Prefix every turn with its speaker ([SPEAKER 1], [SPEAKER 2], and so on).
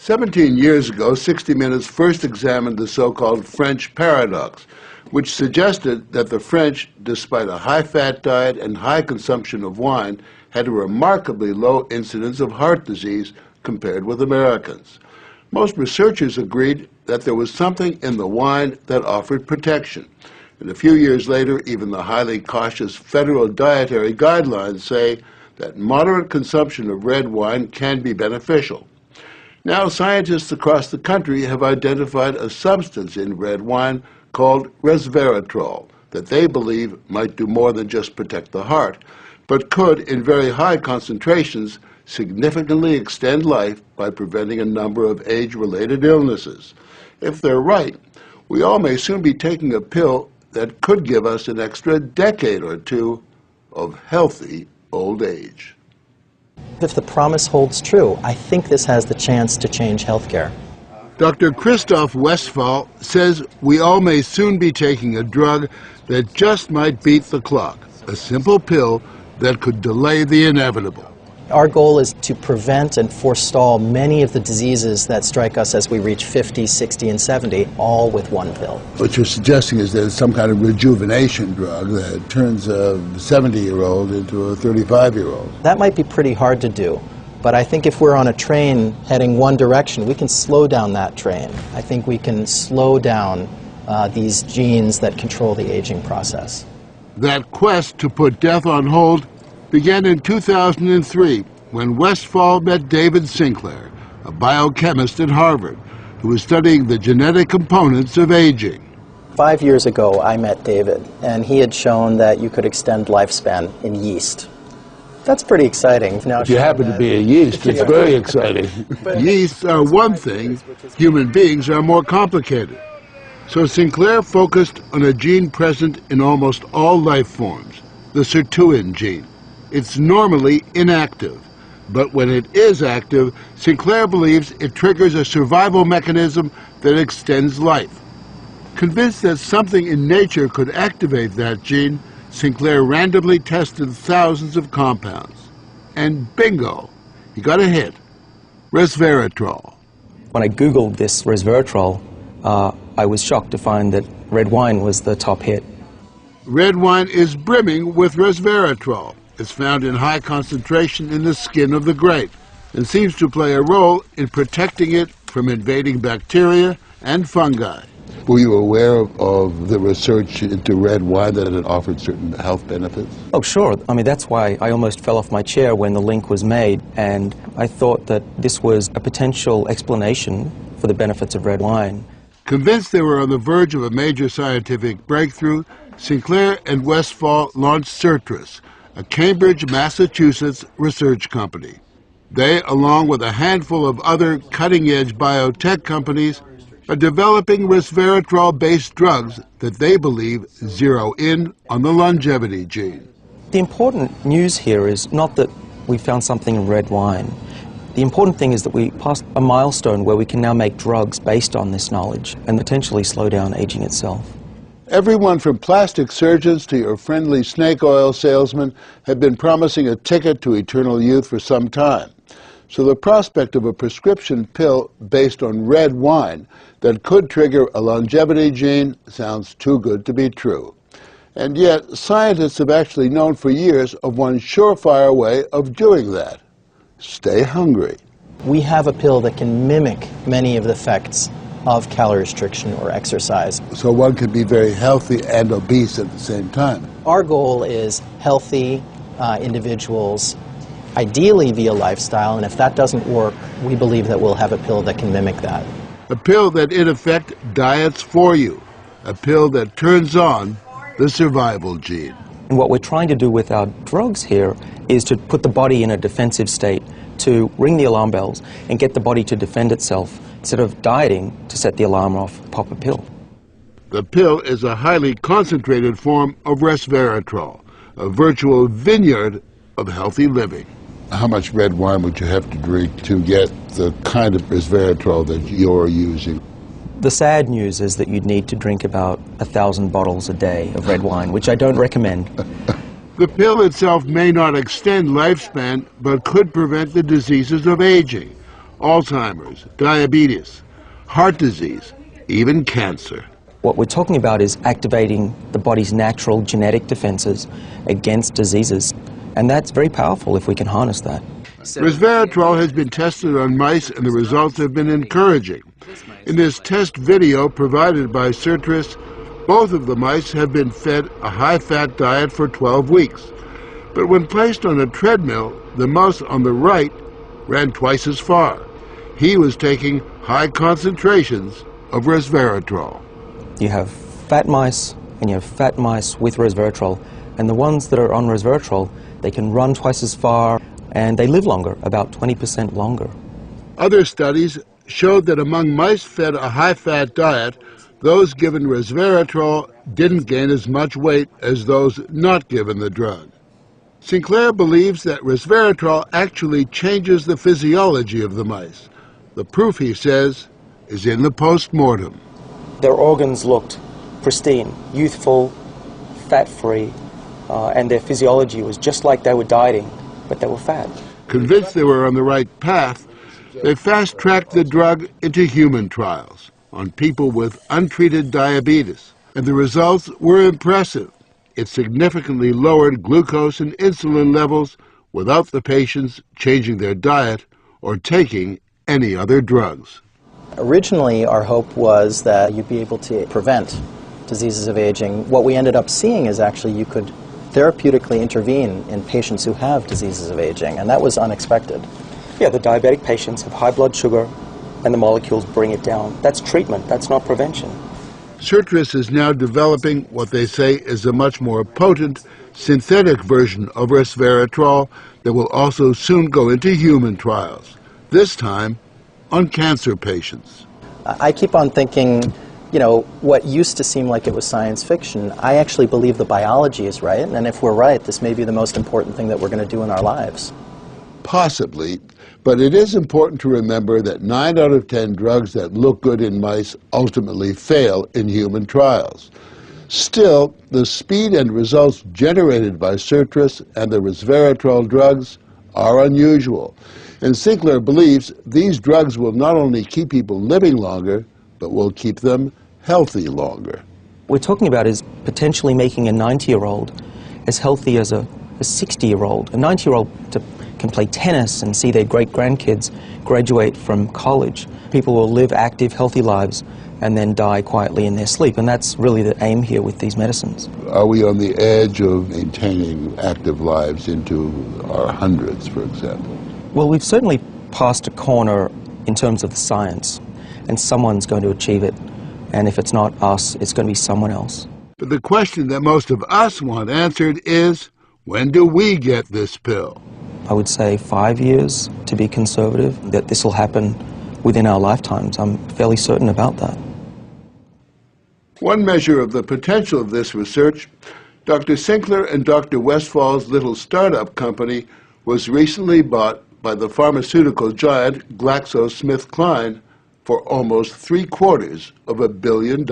[SPEAKER 1] 17 years ago, 60 Minutes first examined the so-called French paradox, which suggested that the French, despite a high-fat diet and high consumption of wine, had a remarkably low incidence of heart disease compared with Americans. Most researchers agreed that there was something in the wine that offered protection. And a few years later, even the highly cautious federal dietary guidelines say that moderate consumption of red wine can be beneficial. Now, scientists across the country have identified a substance in red wine called resveratrol that they believe might do more than just protect the heart, but could, in very high concentrations, significantly extend life by preventing a number of age-related illnesses. If they're right, we all may soon be taking a pill that could give us an extra decade or two of healthy old age.
[SPEAKER 2] If the promise holds true, I think this has the chance to change healthcare.
[SPEAKER 1] Dr. Christoph Westphal says we all may soon be taking a drug that just might beat the clock, a simple pill that could delay the inevitable.
[SPEAKER 2] Our goal is to prevent and forestall many of the diseases that strike us as we reach 50, 60, and 70, all with one pill.
[SPEAKER 1] What you're suggesting is there's some kind of rejuvenation drug that turns a 70-year-old into a 35-year-old.
[SPEAKER 2] That might be pretty hard to do, but I think if we're on a train heading one direction, we can slow down that train. I think we can slow down these genes that control the aging process.
[SPEAKER 1] That quest to put death on hold began in 2003 when Westphal met David Sinclair, a biochemist at Harvard, who was studying the genetic components of aging.
[SPEAKER 2] 5 years ago, I met David, and he had shown that you could extend lifespan in yeast. That's pretty exciting. Now,
[SPEAKER 1] if you happen to be a yeast, it's very exciting. Yeasts are one thing, human beings are more complicated. So Sinclair focused on a gene present in almost all life forms, the sirtuin gene. It's normally inactive, but when it is active, Sinclair believes it triggers a survival mechanism that extends life. Convinced that something in nature could activate that gene, Sinclair randomly tested thousands of compounds. And bingo, he got a hit, resveratrol.
[SPEAKER 2] When I Googled this resveratrol, I was shocked to find that red wine was the top hit.
[SPEAKER 1] Red wine is brimming with resveratrol. It's found in high concentration in the skin of the grape and seems to play a role in protecting it from invading bacteria and fungi. Were you aware of the research into red wine that it offered certain health benefits?
[SPEAKER 2] Oh, sure. I mean, that's why I almost fell off my chair when the link was made, and I thought that this was a potential explanation for the benefits of red wine.
[SPEAKER 1] Convinced they were on the verge of a major scientific breakthrough, Sinclair and Westphal launched Certris, a Cambridge, Massachusetts research company. They, along with a handful of other cutting-edge biotech companies, are developing resveratrol-based drugs that they believe zero in on the longevity gene.
[SPEAKER 2] The important news here is not that we found something in red wine. The important thing is that we passed a milestone where we can now make drugs based on this knowledge and potentially slow down aging itself.
[SPEAKER 1] Everyone from plastic surgeons to your friendly snake oil salesman have been promising a ticket to eternal youth for some time. So the prospect of a prescription pill based on red wine that could trigger a longevity gene sounds too good to be true. And yet, scientists have actually known for years of one surefire way of doing that. Stay hungry.
[SPEAKER 2] We have a pill that can mimic many of the effects of calorie restriction or exercise.
[SPEAKER 1] So one can be very healthy and obese at the same time.
[SPEAKER 2] Our goal is healthy individuals, ideally via lifestyle, and if that doesn't work, we believe that we'll have a pill that can mimic that.
[SPEAKER 1] A pill that in effect diets for you. A pill that turns on the survival gene.
[SPEAKER 2] And what we're trying to do with our drugs here is to put the body in a defensive state, to ring the alarm bells and get the body to defend itself instead of dieting to set the alarm off, pop a pill.
[SPEAKER 1] The pill is a highly concentrated form of resveratrol, a virtual vineyard of healthy living. How much red wine would you have to drink to get the kind of resveratrol that you're using?
[SPEAKER 2] The sad news is that you'd need to drink about 1,000 bottles a day of red wine, which I don't recommend.
[SPEAKER 1] The pill itself may not extend lifespan, but could prevent the diseases of aging. Alzheimer's, diabetes, heart disease, even cancer.
[SPEAKER 2] What we're talking about is activating the body's natural genetic defenses against diseases, and that's very powerful if we can harness that.
[SPEAKER 1] Resveratrol has been tested on mice, and the results have been encouraging. In this test video provided by Sertris, both of the mice have been fed a high-fat diet for 12 weeks. But when placed on a treadmill, the mouse on the right ran twice as far. He was taking high concentrations of resveratrol.
[SPEAKER 2] You have fat mice and you have fat mice with resveratrol, and the ones that are on resveratrol, they can run twice as far and they live longer, about 20% longer.
[SPEAKER 1] Other studies showed that among mice fed a high-fat diet, those given resveratrol didn't gain as much weight as those not given the drug. Sinclair believes that resveratrol actually changes the physiology of the mice. The proof, he says, is in the post-mortem.
[SPEAKER 2] Their organs looked pristine, youthful, fat-free, and their physiology was just like they were dieting, but they were fat.
[SPEAKER 1] Convinced they were on the right path, they fast-tracked the drug into human trials on people with untreated diabetes, and the results were impressive. It significantly lowered glucose and insulin levels without the patients changing their diet or taking any other drugs.
[SPEAKER 3] Originally, our hope was that you'd be able to prevent diseases of aging. What we ended up seeing is actually you could therapeutically intervene in patients who have diseases of aging, and that was unexpected.
[SPEAKER 2] Yeah, the diabetic patients have high blood sugar and the molecules bring it down. That's treatment, that's not prevention.
[SPEAKER 1] Sertris is now developing what they say is a much more potent synthetic version of resveratrol that will also soon go into human trials, this time on cancer patients.
[SPEAKER 3] I keep on thinking, you know, what used to seem like it was science fiction, I actually believe the biology is right, and if we're right, this may be the most important thing that we're going to do in our lives.
[SPEAKER 1] Possibly, but it is important to remember that 9 out of 10 drugs that look good in mice ultimately fail in human trials. Still, the speed and results generated by Sertris and the resveratrol drugs are unusual, and Sinclair believes these drugs will not only keep people living longer, but will keep them healthy longer.
[SPEAKER 2] What we're talking about is potentially making a 90-year-old as healthy as a 60-year-old. A 90-year-old can play tennis and see their great-grandkids graduate from college. People will live active, healthy lives and then die quietly in their sleep, and that's really the aim here with these medicines.
[SPEAKER 1] Are we on the edge of maintaining active lives into our hundreds, for example?
[SPEAKER 2] Well, we've certainly passed a corner in terms of the science, and someone's going to achieve it, and if it's not us, it's going to be someone else.
[SPEAKER 1] But the question that most of us want answered is, when do we get this pill?
[SPEAKER 2] I would say 5 years, to be conservative, that this will happen within our lifetimes. I'm fairly certain about that.
[SPEAKER 1] One measure of the potential of this research, Dr. Sinclair and Dr. Westfall's little startup company was recently bought by the pharmaceutical giant GlaxoSmithKline for almost $750 million.